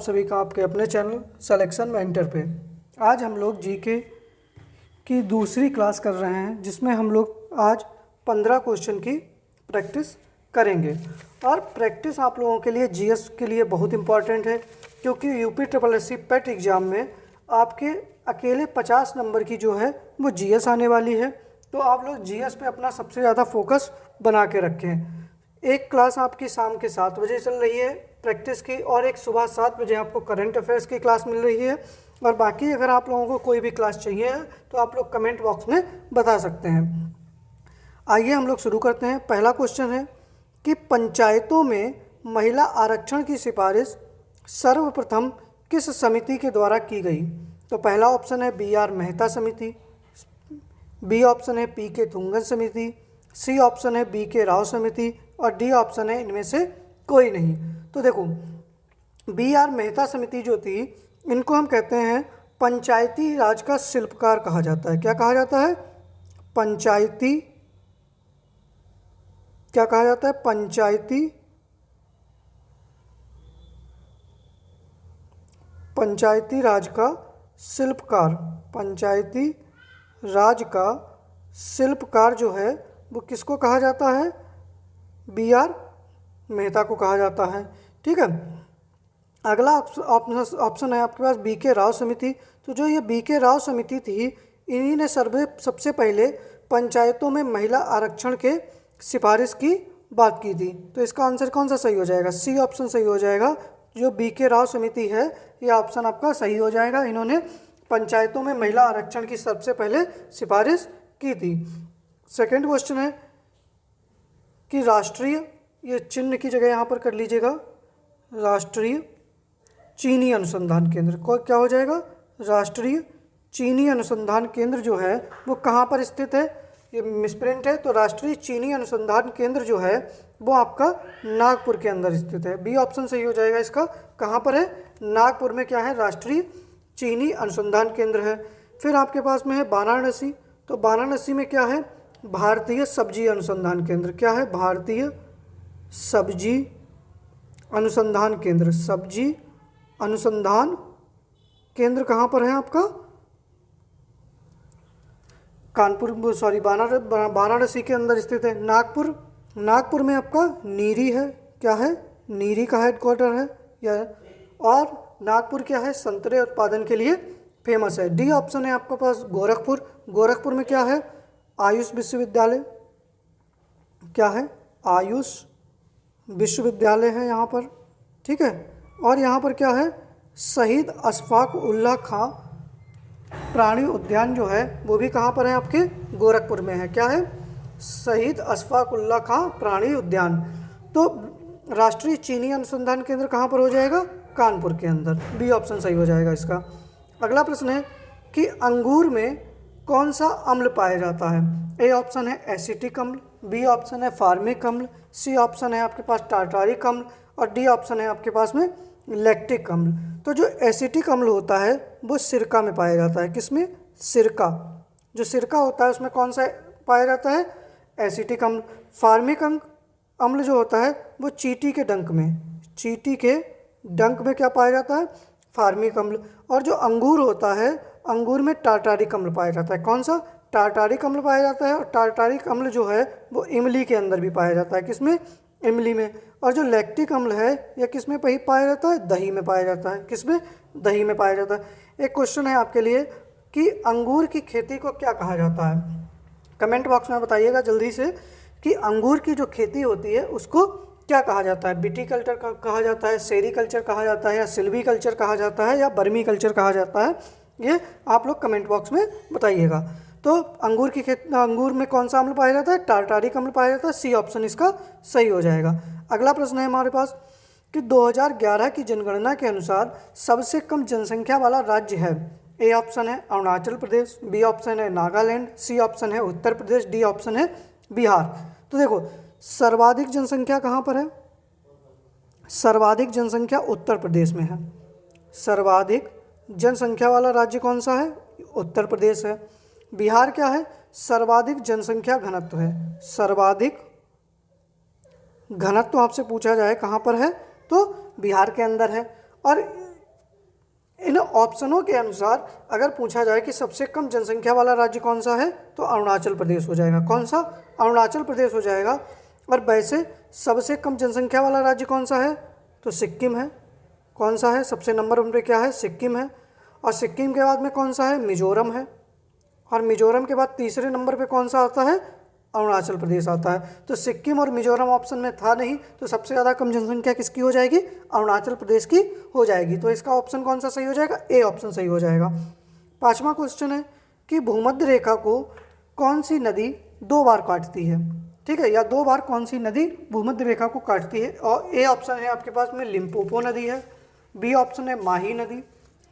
सभी का आपके अपने चैनल सिलेक्शन मेंटर पे। आज हम लोग जीके की दूसरी क्लास कर रहे हैं, जिसमें हम लोग आज 15 क्वेश्चन की प्रैक्टिस करेंगे। और प्रैक्टिस आप लोगों के लिए जीएस के लिए बहुत इंपॉर्टेंट है, क्योंकि यूपीएससी पेट एग्ज़ाम में आपके अकेले 50 नंबर की जो है वो जीएस आने वाली है। तो आप लोग जीएस पे अपना सबसे ज़्यादा फोकस बना के रखें। एक क्लास आपकी शाम के 7 बजे चल रही है प्रैक्टिस की, और एक सुबह 7 बजे आपको करंट अफेयर्स की क्लास मिल रही है। और बाकी अगर आप लोगों को कोई भी क्लास चाहिए तो आप लोग कमेंट बॉक्स में बता सकते हैं। आइए हम लोग शुरू करते हैं। पहला क्वेश्चन है कि पंचायतों में महिला आरक्षण की सिफारिश सर्वप्रथम किस समिति के द्वारा की गई? तो पहला ऑप्शन है BR मेहता समिति, बी ऑप्शन है PK थुंगन समिति, सी ऑप्शन है BK राव समिति, और डी ऑप्शन है इनमें से कोई नहीं। तो देखो, BR मेहता समिति जो थी, इनको हम कहते हैं पंचायती राज का शिल्पकार कहा जाता है। क्या कहा जाता है? क्या कहा जाता है? पंचायती राज का शिल्पकार। पंचायती राज का शिल्पकार जो है वो किसको कहा जाता है? BR मेहता को कहा जाता है। ठीक है। अगला ऑप्शन है आपके पास BK राव समिति। तो जो ये BK राव समिति थी, इन्हीं ने सबसे पहले पंचायतों में महिला आरक्षण के सिफारिश की बात की थी। तो इसका आंसर कौन सा सही हो जाएगा? सी ऑप्शन सही हो जाएगा। जो BK राव समिति है, ये ऑप्शन आपका सही हो जाएगा। इन्होंने पंचायतों में महिला आरक्षण की सबसे पहले सिफारिश की थी। सेकेंड क्वेश्चन है कि राष्ट्रीय, ये चिन्ह की जगह यहाँ पर कर लीजिएगा, राष्ट्रीय चीनी अनुसंधान केंद्र को क्या हो जाएगा? राष्ट्रीय चीनी अनुसंधान केंद्र जो है वो कहाँ पर स्थित है? ये मिसप्रिंट है। तो राष्ट्रीय चीनी अनुसंधान केंद्र जो है वो आपका नागपुर के अंदर स्थित है। बी ऑप्शन सही हो जाएगा इसका। कहाँ पर है? नागपुर में क्या है? राष्ट्रीय चीनी अनुसंधान केंद्र है। फिर आपके पास में है वाराणसी। तो वाराणसी में क्या है? भारतीय सब्जी अनुसंधान केंद्र। क्या है? भारतीय सब्जी अनुसंधान केंद्र। सब्जी अनुसंधान केंद्र कहाँ पर है आपका? वाराणसी के अंदर स्थित है। नागपुर में आपका नीरी है। क्या है? नीरी का हेडक्वार्टर है और नागपुर क्या है? संतरे उत्पादन के लिए फेमस है। डी ऑप्शन है आपके पास गोरखपुर में क्या है? आयुष विश्वविद्यालय। क्या है? आयुष विश्वविद्यालय है यहाँ पर। ठीक है। और यहाँ पर क्या है? शहीद अशफाक उल्लाह खां प्राणी उद्यान जो है वो भी कहाँ पर है? आपके गोरखपुर में है। क्या है? शहीद अशफाक उल्लाह खां प्राणी उद्यान। तो राष्ट्रीय चीनी अनुसंधान केंद्र कहाँ पर हो जाएगा? कानपुर के अंदर। बी ऑप्शन सही हो जाएगा इसका। अगला प्रश्न है कि अंगूर में कौन सा अम्ल पाया जाता है? ए ऑप्शन है एसिटिक अम्ल, बी ऑप्शन है फार्मिक अम्ल, सी ऑप्शन है आपके पास टार्टारिक अम्ल, और डी ऑप्शन है आपके पास में लैक्टिक अम्ल। तो जो एसिटिक अम्ल होता है वो सिरका में पाया जाता है। किसमें? सिरका। जो सिरका होता है उसमें कौन सा पाया जाता है? एसिटिक अम्ल। फार्मिक अम्ल जो होता है वो चींटी के डंक में क्या पाया जाता है? फार्मिक अम्ल। और जो अंगूर होता है, अंगूर में टार्टारिक अम्ल पाया जाता है। कौन सा? टार्टारिक अम्ल पाया जाता है। और टार्टारिक अम्ल जो है वो इमली के अंदर भी पाया जाता है। किसमें? इमली में। और जो लैक्टिक अम्ल है यह किसमें पाया जाता है? दही में पाया जाता है। किसमें? दही में पाया जाता है। एक क्वेश्चन है आपके लिए कि अंगूर की खेती को क्या कहा जाता है? कमेंट बॉक्स में बताइएगा जल्दी से कि अंगूर की जो खेती होती है उसको क्या कहा जाता है? विटीकल्चर कहा जाता है, सेरीकल्चर कहा जाता है, या सिल्वीकल्चर कहा जाता है, या बर्मी कल्चर कहा जाता है? ये आप लोग कमेंट बॉक्स में बताइएगा। तो अंगूर में कौन सा अम्ल पाया जाता है? टार्टारिक अम्ल पाया जाता है। सी ऑप्शन इसका सही हो जाएगा। अगला प्रश्न है हमारे पास कि 2011 की जनगणना के अनुसार सबसे कम जनसंख्या वाला राज्य है। ए ऑप्शन है अरुणाचल प्रदेश, बी ऑप्शन है नागालैंड, सी ऑप्शन है उत्तर प्रदेश, डी ऑप्शन है बिहार। तो देखो, सर्वाधिक जनसंख्या कहाँ पर है? सर्वाधिक जनसंख्या उत्तर प्रदेश में है। सर्वाधिक जनसंख्या वाला राज्य कौन सा है? उत्तर प्रदेश है। बिहार क्या है? सर्वाधिक जनसंख्या घनत्व है। सर्वाधिक घनत्व आपसे पूछा जाए कहाँ पर है तो बिहार के अंदर है। और इन ऑप्शनों के अनुसार अगर पूछा जाए कि सबसे कम जनसंख्या वाला राज्य कौन सा है तो अरुणाचल प्रदेश हो जाएगा। कौन सा? अरुणाचल प्रदेश हो जाएगा। और वैसे सबसे कम जनसंख्या वाला राज्य कौन सा है तो सिक्किम है। कौन सा है? सबसे नंबर वन पे क्या है? सिक्किम है। और सिक्किम के बाद में कौन सा है? मिजोरम है। और मिजोरम के बाद तीसरे नंबर पे कौन सा आता है? अरुणाचल प्रदेश आता है। तो सिक्किम और मिजोरम ऑप्शन में था नहीं, तो सबसे ज़्यादा कम जनसंख्या किसकी हो जाएगी? अरुणाचल प्रदेश की हो जाएगी। तो इसका ऑप्शन कौन सा सही हो जाएगा? ए ऑप्शन सही हो जाएगा। 5वां क्वेश्चन है कि भूमध्य रेखा को कौन सी नदी 2 बार काटती है? ठीक है, या 2 बार कौन सी नदी भूमध्य रेखा को काटती है? और ए ऑप्शन है आपके पास में लिम्पोपो नदी है, बी ऑप्शन है माही नदी,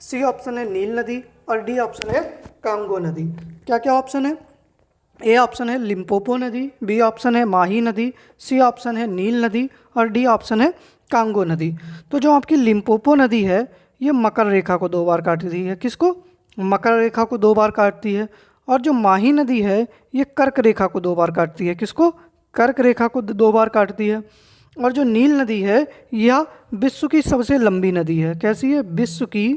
सी ऑप्शन है नील नदी और डी ऑप्शन है कांगो नदी। क्या क्या ऑप्शन है? ए ऑप्शन है लिम्पोपो नदी, बी ऑप्शन है माही नदी, सी ऑप्शन है नील नदी और डी ऑप्शन है कांगो नदी। तो जो आपकी लिम्पोपो नदी है ये मकर रेखा को 2 बार काटती है। किसको? मकर रेखा को 2 बार काटती है। और जो माही नदी है ये कर्क रेखा को 2 बार काटती है। किसको? कर्क रेखा को 2 बार काटती है। और जो नील नदी है यह विश्व की सबसे लंबी नदी है। कैसी है? विश्व की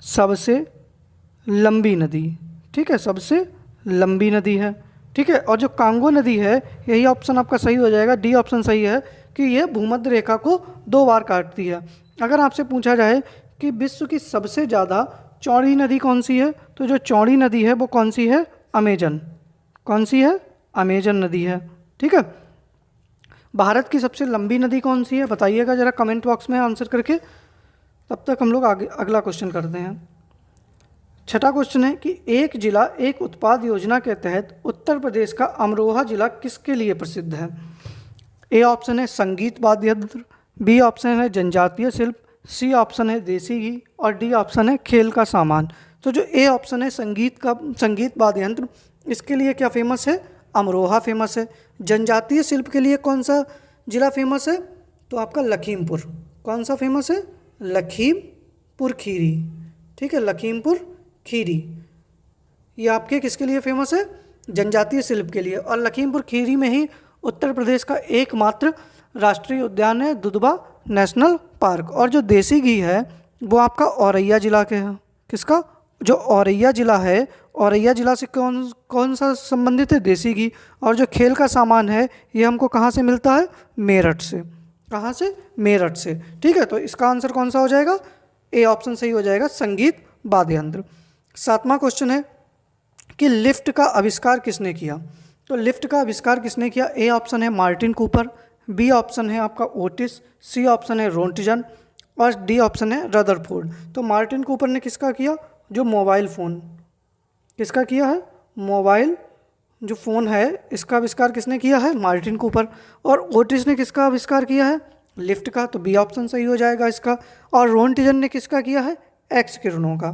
सबसे लंबी नदी। ठीक है, सबसे लंबी नदी है। ठीक है, और जो कांगो नदी है यही ऑप्शन आपका सही हो जाएगा, डी ऑप्शन सही है कि यह भूमध्य रेखा को 2 बार काटती है। अगर आपसे पूछा जाए कि विश्व की सबसे ज़्यादा चौड़ी नदी कौन सी है तो जो चौड़ी नदी है वो कौन सी है? अमेजन। कौन सी है? अमेजन नदी है। ठीक है, भारत की सबसे लंबी नदी कौन सी है बताइएगा ज़रा कमेंट बॉक्स में आंसर करके। तब तक हम लोग आगे अगला क्वेश्चन करते हैं। 6वां क्वेश्चन है कि एक जिला एक उत्पाद योजना के तहत उत्तर प्रदेश का अमरोहा जिला किसके लिए प्रसिद्ध है? ए ऑप्शन है संगीत वाद्य यंत्र, बी ऑप्शन है जनजातीय शिल्प, सी ऑप्शन है देसी घी और डी ऑप्शन है खेल का सामान। तो जो ए ऑप्शन है संगीत वाद्य यंत्र, इसके लिए क्या फेमस है? अमरोहा फेमस है। जनजातीय शिल्प के लिए कौन सा जिला फेमस है तो आपका लखीमपुर। कौन सा फेमस है? लखीमपुर खीरी। ठीक है, लखीमपुर खीरी ये आपके किसके लिए फेमस है? जनजातीय शिल्प के लिए। और लखीमपुर खीरी में ही उत्तर प्रदेश का एकमात्र राष्ट्रीय उद्यान है दुधवा नेशनल पार्क। और जो देसी घी है वो आपका औरैया जिला के है। किसका? जो औरैया जिला है, औरैया जिला से कौन सा संबंधित है? देसी घी। और जो खेल का सामान है ये हमको कहाँ से मिलता है? मेरठ से। कहाँ से? मेरठ से। ठीक है, तो इसका आंसर कौन सा हो जाएगा? ए ऑप्शन सही हो जाएगा, संगीत वाद्य यंत्र। 7वां क्वेश्चन है कि लिफ्ट का आविष्कार किसने किया? तो लिफ्ट का आविष्कार किसने किया? ए ऑप्शन है मार्टिन कूपर, बी ऑप्शन है आपका ओटिस, सी ऑप्शन है रोंटजन और डी ऑप्शन है रदरफोर्ड। तो मार्टिन कूपर ने किसका किया? जो मोबाइल फ़ोन। किसका किया है? मोबाइल जो फ़ोन है इसका आविष्कार किसने किया है? Martin Cooper. और ओटिस ने किसका आविष्कार किया है? लिफ्ट का। तो बी ऑप्शन सही हो जाएगा इसका। और रोंटजन ने किसका किया है? एक्स किरणों का।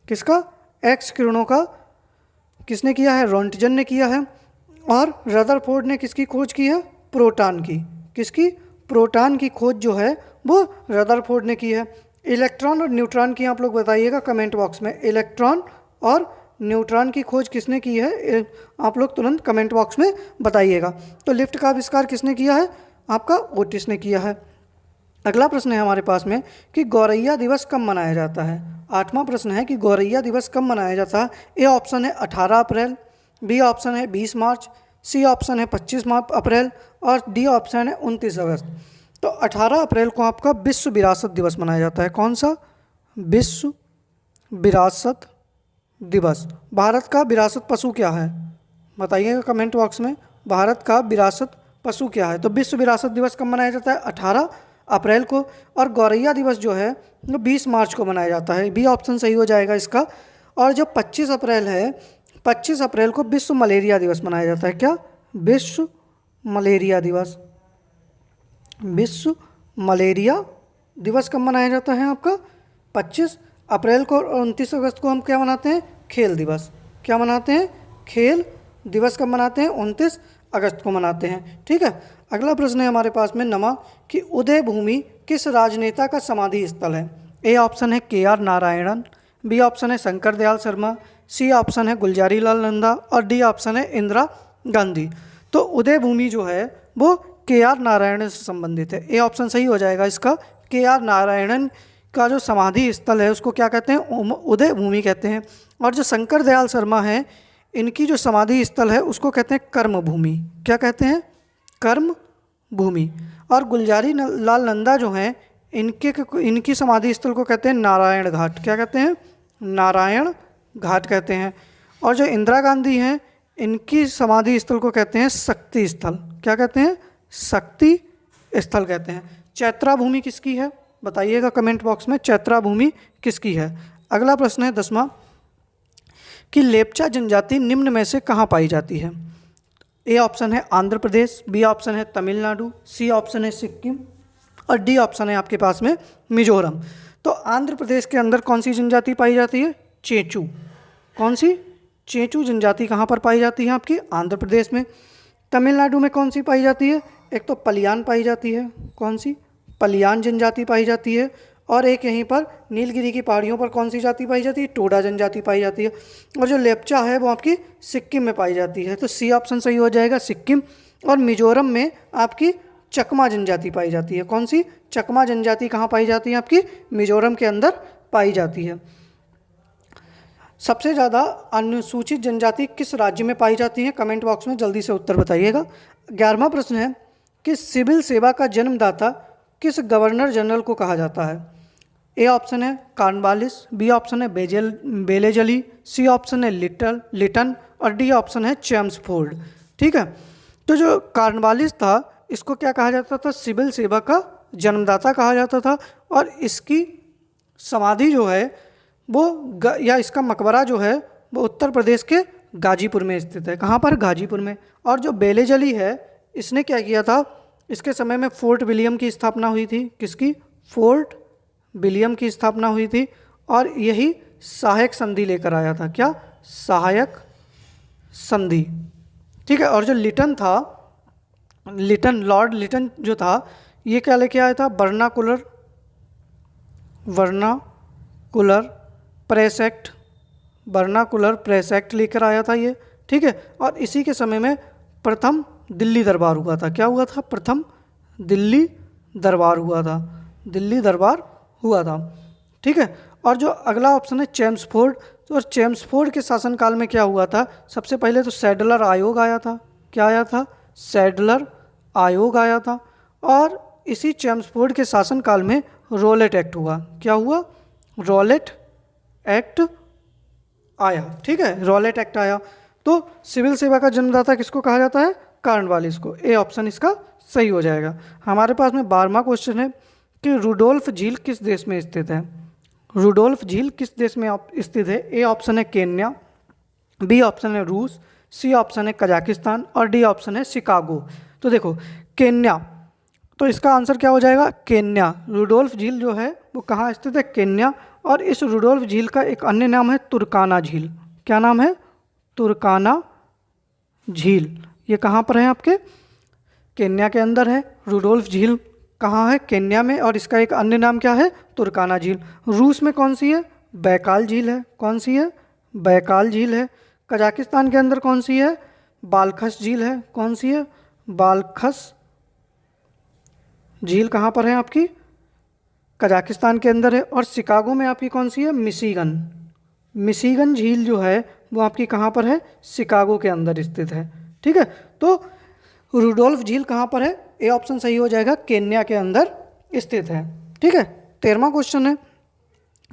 किसका? एक्स किरणों का किसने किया है? रोंटजन ने किया है। और रदरफोर्ड ने किसकी खोज की है? प्रोटॉन की। किसकी? प्रोटॉन की खोज जो है वो रदरफोर्ड ने की है। इलेक्ट्रॉन और न्यूट्रॉन की आप लोग बताइएगा कमेंट बॉक्स में। इलेक्ट्रॉन और न्यूट्रॉन की खोज किसने की है आप लोग तुरंत कमेंट बॉक्स में बताइएगा। तो लिफ्ट का आविष्कार किसने किया है? आपका ओटिस ने किया है। अगला प्रश्न है हमारे पास में कि गौरैया दिवस कब मनाया जाता है? 8वां प्रश्न है कि गौरैया दिवस कब मनाया जाता है? ए ऑप्शन है 18 अप्रैल, बी ऑप्शन है 20 मार्च, सी ऑप्शन है 25 अप्रैल और डी ऑप्शन है 29 अगस्त। तो 18 अप्रैल को आपका विश्व विरासत दिवस मनाया जाता है। कौन सा? विश्व विरासत दिवस। भारत का विरासत पशु क्या है बताइएगा कमेंट बॉक्स में। भारत का विरासत पशु क्या है? तो विश्व विरासत दिवस कब मनाया जाता है? 18 अप्रैल को। और गौरैया दिवस जो है वो 20 मार्च को मनाया जाता है। बी ऑप्शन सही हो जाएगा इसका। और जो 25 अप्रैल है, 25 अप्रैल को विश्व मलेरिया दिवस मनाया जाता है। क्या? विश्व मलेरिया दिवस। विश्व मलेरिया दिवस कब मनाया जाता है आपका? 25 अप्रैल को। और 29 अगस्त को हम क्या मनाते हैं? खेल दिवस। क्या मनाते हैं? खेल दिवस कब मनाते हैं? 29 अगस्त को मनाते हैं। ठीक है, अगला प्रश्न है हमारे पास में 9वां कि उदय भूमि किस राजनेता का समाधि स्थल है? ए ऑप्शन है KR नारायणन, बी ऑप्शन है शंकर दयाल शर्मा, सी ऑप्शन है गुलजारी लाल नंदा और डी ऑप्शन है इंदिरा गांधी। तो उदय भूमि जो है वो KR नारायणन से संबंधित है। ए ऑप्शन सही हो जाएगा इसका। KR नारायणन का जो समाधि स्थल है उसको क्या कहते हैं? उदय भूमि कहते हैं। और जो शंकर दयाल शर्मा हैं, इनकी जो समाधि स्थल है उसको कहते हैं कर्म भूमि। क्या कहते हैं? कर्म भूमि। और गुलजारी लाल नंदा जो हैं, इनकी समाधि स्थल को कहते हैं नारायण घाट। क्या कहते हैं? नारायण घाट कहते हैं। और जो इंदिरा गांधी हैं, इनकी समाधि स्थल को कहते हैं शक्ति स्थल। क्या कहते हैं? शक्ति स्थल कहते हैं। चैत्रा भूमि किसकी है? बताइएगा कमेंट बॉक्स में, चैत्रा भूमि किसकी है। अगला प्रश्न है 10वां कि लेप्चा जनजाति निम्न में से कहाँ पाई जाती है? ए ऑप्शन है आंध्र प्रदेश, बी ऑप्शन है तमिलनाडु, सी ऑप्शन है सिक्किम और डी ऑप्शन है आपके पास में मिजोरम। तो आंध्र प्रदेश के अंदर कौन सी जनजाति पाई जाती है? चेंचू। कौन सी? चेंचू जनजाति कहाँ पर पाई जाती है? आपकी आंध्र प्रदेश में। तमिलनाडु में कौन सी पाई जाती है? एक तो पलियान पाई जाती है। कौन सी? पलियान जनजाति पाई जाती है। और एक यहीं पर नीलगिरी की पहाड़ियों पर कौन सी जाति पाई जाती है? टोडा जनजाति पाई जाती है। और जो लेप्चा है वो आपकी सिक्किम में पाई जाती है। तो सी ऑप्शन सही हो जाएगा, सिक्किम। और मिजोरम में आपकी चकमा जनजाति पाई जाती है। कौन सी? चकमा जनजाति कहाँ पाई जाती है? आपकी मिजोरम के अंदर पाई जाती है। सबसे ज़्यादा अनुसूचित जनजाति किस राज्य में पाई जाती है? कमेंट बॉक्स में जल्दी से उत्तर बताइएगा। 11वां प्रश्न है कि सिविल सेवा का जन्मदाता किस गवर्नर जनरल को कहा जाता है? ए ऑप्शन है कॉर्नवालिस, बी ऑप्शन है बेलेजली, सी ऑप्शन है लिटन और डी ऑप्शन है चेम्सफोर्ड। ठीक है, तो जो कॉर्नवालिस था इसको क्या कहा जाता था? सिविल सेवा का जन्मदाता कहा जाता था। और इसकी समाधि जो है वो या इसका मकबरा जो है वो उत्तर प्रदेश के गाजीपुर में स्थित है। कहाँ पर? गाजीपुर में। और जो बेलेजली है इसने क्या किया था? इसके समय में फोर्ट विलियम की स्थापना हुई थी। किसकी? फोर्ट विलियम की स्थापना हुई थी। और यही सहायक संधि लेकर आया था। क्या? सहायक संधि। ठीक है। और जो लिटन था, लॉर्ड लिटन जो था, ये क्या लेके आया था? वर्नाकुलर प्रेस एक्ट लेकर आया था ये। ठीक है। और इसी के समय में प्रथम दिल्ली दरबार हुआ था। क्या हुआ था? प्रथम दिल्ली दरबार हुआ था। ठीक है। और जो अगला ऑप्शन है चेम्सफोर्ड, तो चेम्सफोर्ड के शासनकाल में क्या हुआ था? सबसे पहले तो सैडलर आयोग आया था। क्या आया था? सैडलर आयोग आया था। और इसी चेम्सफोर्ड के शासनकाल में रॉलेट एक्ट हुआ। क्या हुआ? रॉलेट एक्ट आया। ठीक है, रॉलेट एक्ट आया। तो सिविल सेवा का जन्मदाता किसको कहा जाता है? कॉर्नवालिस को। ए ऑप्शन इसका सही हो जाएगा। हमारे पास में 12वां क्वेश्चन है कि रुडोल्फ झील किस देश में स्थित है? रुडोल्फ झील किस देश में स्थित है? ए ऑप्शन है केन्या, बी ऑप्शन है रूस, सी ऑप्शन है कजाकिस्तान और डी ऑप्शन है शिकागो। तो देखो केन्या, तो इसका आंसर क्या हो जाएगा? केन्या। रुडोल्फ झील जो है वो कहाँ स्थित है? केन्या। और इस रुडोल्फ झील का एक अन्य नाम है तुर्काना झील। क्या नाम है? तुर्काना झील। ये कहाँ पर है? आपके केन्या के अंदर है। रुडोल्फ झील कहाँ है? केन्या में। और इसका एक अन्य नाम क्या है? तुर्काना झील। रूस में कौन सी है? बैकाल झील है। कौन सी है? बैकाल झील है। कजाकिस्तान के अंदर कौन सी है? बालखस झील है। कौन सी है? बालखस झील कहाँ पर है? आपकी कजाकिस्तान के अंदर है। और शिकागो में आपकी कौन सी है? मिशिगन झील जो है वो आपकी कहाँ पर है? शिकागो के अंदर स्थित है। ठीक है। तो रुडोल्फ झील कहाँ पर है? ए ऑप्शन सही हो जाएगा, केन्या के अंदर स्थित है। ठीक है। 13वां क्वेश्चन है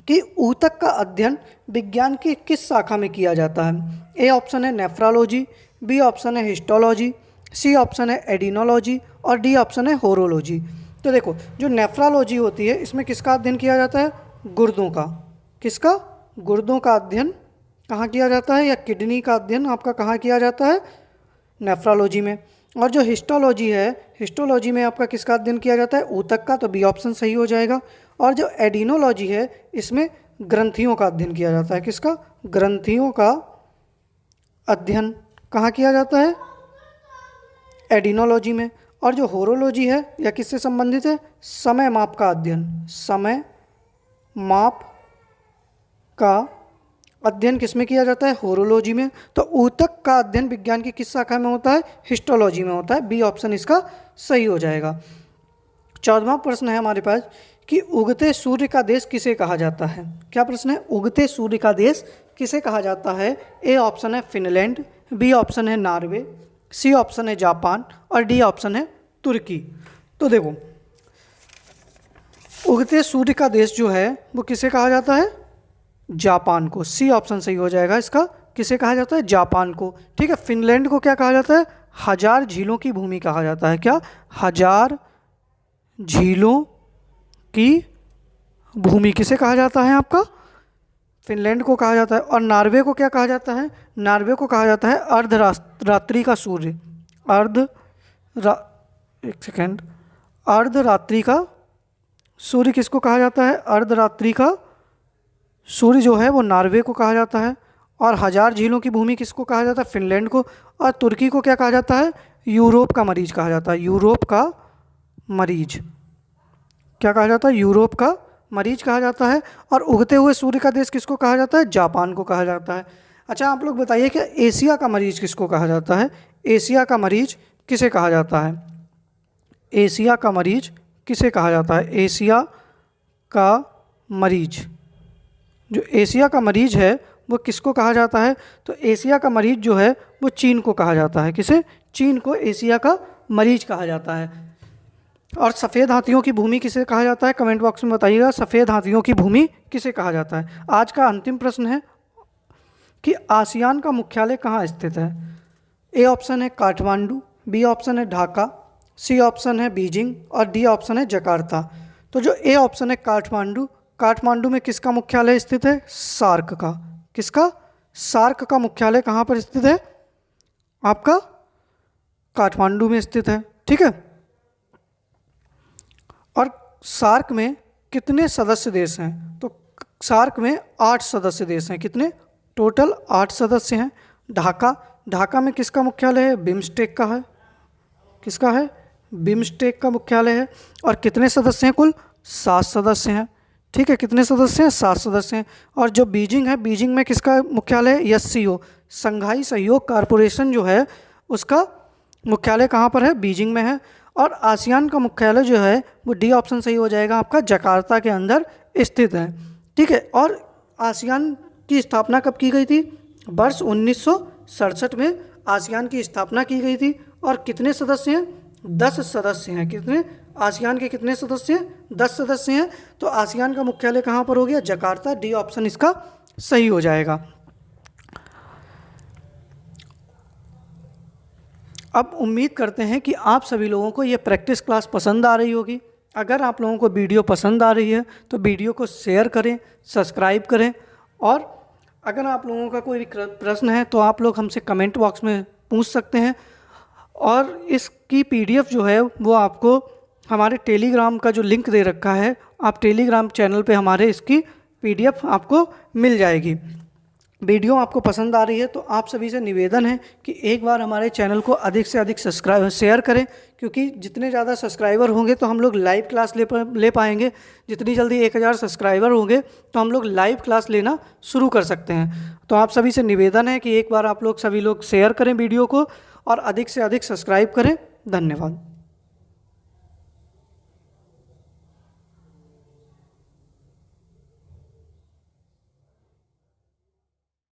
कि ऊतक का अध्ययन विज्ञान की किस शाखा में किया जाता है? ए ऑप्शन है नेफ्रोलॉजी, बी ऑप्शन है हिस्टोलॉजी, सी ऑप्शन है एडिनोलॉजी और डी ऑप्शन है होरोलॉजी। तो देखो जो नेफ्रोलॉजी होती है इसमें किसका अध्ययन किया जाता है? गुर्दों का। किसका? गुर्दों का अध्ययन कहाँ किया जाता है? या किडनी का अध्ययन आपका कहाँ किया जाता है? नेफ्रोलॉजी में। और जो हिस्टोलॉजी है, हिस्टोलॉजी में आपका किसका अध्ययन किया जाता है? ऊतक का। तो बी ऑप्शन सही हो जाएगा। और जो एडिनोलॉजी है इसमें ग्रंथियों का अध्ययन किया जाता है। किसका? ग्रंथियों का अध्ययन कहाँ किया जाता है? एडिनोलॉजी में। और जो होरोलॉजी है या किससे संबंधित है? समय माप का अध्ययन। समय माप का अध्ययन किसमें किया जाता है? होरोलॉजी में। तो ऊतक का अध्ययन विज्ञान की किस शाखा में होता है? हिस्टोलॉजी में होता है। बी ऑप्शन इसका सही हो जाएगा। 14वां प्रश्न है हमारे पास कि उगते सूर्य का देश किसे कहा जाता है। क्या प्रश्न है? उगते सूर्य का देश किसे कहा जाता है? ए ऑप्शन है फिनलैंड, बी ऑप्शन है नॉर्वे, सी ऑप्शन है जापान और डी ऑप्शन है तुर्की। तो देखो, उगते सूर्य का देश जो है वो किसे कहा जाता है? जापान को। सी ऑप्शन सही हो जाएगा इसका। किसे कहा जाता है? जापान को। ठीक है। फिनलैंड को क्या कहा जाता है? हजार झीलों की भूमि कहा जाता है। क्या? हजार झीलों की भूमि किसे कहा जाता है आपका? फिनलैंड को कहा जाता है। और नॉर्वे को क्या कहा जाता है? नॉर्वे को कहा जाता है अर्धरात्रि का सूर्य। एक सेकेंड, अर्धरात्रि का सूर्य किसको कहा जाता है? अर्धरात्रि का सूर्य जो है वो नॉर्वे को कहा जाता है। और हजार झीलों की भूमि किसको कहा जाता है? फिनलैंड को। और तुर्की को क्या कहा जाता है? यूरोप का मरीज कहा जाता है। यूरोप का मरीज क्या कहा जाता है? यूरोप का मरीज कहा जाता है। और उगते हुए सूर्य का देश किसको कहा जाता है? जापान को कहा जाता है। अच्छा, आप लोग बताइए कि एशिया का मरीज किसको कहा जाता है? एशिया का मरीज किसे कहा जाता है? एशिया का मरीज किसे कहा जाता है? एशिया का मरीज, जो एशिया का मरीज है वो किसको कहा जाता है? तो एशिया का मरीज जो है वो चीन को कहा जाता है। किसे? चीन को एशिया का मरीज कहा जाता है। और सफ़ेद हाथियों की भूमि किसे कहा जाता है? कमेंट बॉक्स में बताइएगा, सफ़ेद हाथियों की भूमि किसे कहा जाता है। आज का अंतिम प्रश्न है कि आसियान का मुख्यालय कहाँ स्थित है? ए ऑप्शन है काठमांडू, बी ऑप्शन है ढाका, सी ऑप्शन है बीजिंग और डी ऑप्शन है जकार्ता। तो जो ए ऑप्शन है काठमांडू, काठमांडू में किसका मुख्यालय स्थित है? सार्क का। किसका? सार्क का मुख्यालय कहाँ पर स्थित है? आपका काठमांडू में स्थित है। ठीक है। और सार्क में कितने सदस्य देश हैं? तो सार्क में 8 सदस्य देश हैं। कितने? टोटल 8 सदस्य हैं। ढाका में किसका मुख्यालय है? बिम्स्टेक का है। किसका है? बिम्स्टेक का मुख्यालय है। और कितने सदस्य हैं? कुल 7 सदस्य हैं। ठीक है। कितने सदस्य हैं? 7 सदस्य हैं। और जो बीजिंग है, बीजिंग में किसका मुख्यालय है? SCO, संघाई सहयोग कारपोरेशन जो है उसका मुख्यालय कहाँ पर है? बीजिंग में है। और आसियान का मुख्यालय जो है वो डी ऑप्शन सही हो जाएगा आपका, जकार्ता के अंदर स्थित है। ठीक है। और आसियान की स्थापना कब की गई थी? वर्ष 1967 में आसियान की स्थापना की गई थी। और कितने सदस्य हैं? 10 सदस्य हैं। कितने? आसियान के कितने सदस्य हैं? 10 सदस्य हैं। तो आसियान का मुख्यालय कहाँ पर हो गया? जकार्ता। डी ऑप्शन इसका सही हो जाएगा। अब उम्मीद करते हैं कि आप सभी लोगों को ये प्रैक्टिस क्लास पसंद आ रही होगी। अगर आप लोगों को वीडियो पसंद आ रही है तो वीडियो को शेयर करें, सब्सक्राइब करें। और अगर आप लोगों का कोई प्रश्न है तो आप लोग हमसे कमेंट बॉक्स में पूछ सकते हैं। और इसकी PDF जो है वो आपको हमारे टेलीग्राम का जो लिंक दे रखा है, आप टेलीग्राम चैनल पे हमारे इसकी PDF आपको मिल जाएगी। वीडियो आपको पसंद आ रही है तो आप सभी से निवेदन है कि एक बार हमारे चैनल को अधिक से अधिक शेयर करें, क्योंकि जितने ज़्यादा सब्सक्राइबर होंगे तो हम लोग लाइव क्लास ले पाएंगे। जितनी जल्दी 1000 सब्सक्राइबर होंगे तो हम लोग लाइव क्लास लेना शुरू कर सकते हैं। तो आप सभी से निवेदन है कि एक बार आप लोग सभी लोग शेयर करें वीडियो को और अधिक से अधिक सब्सक्राइब करें। धन्यवाद।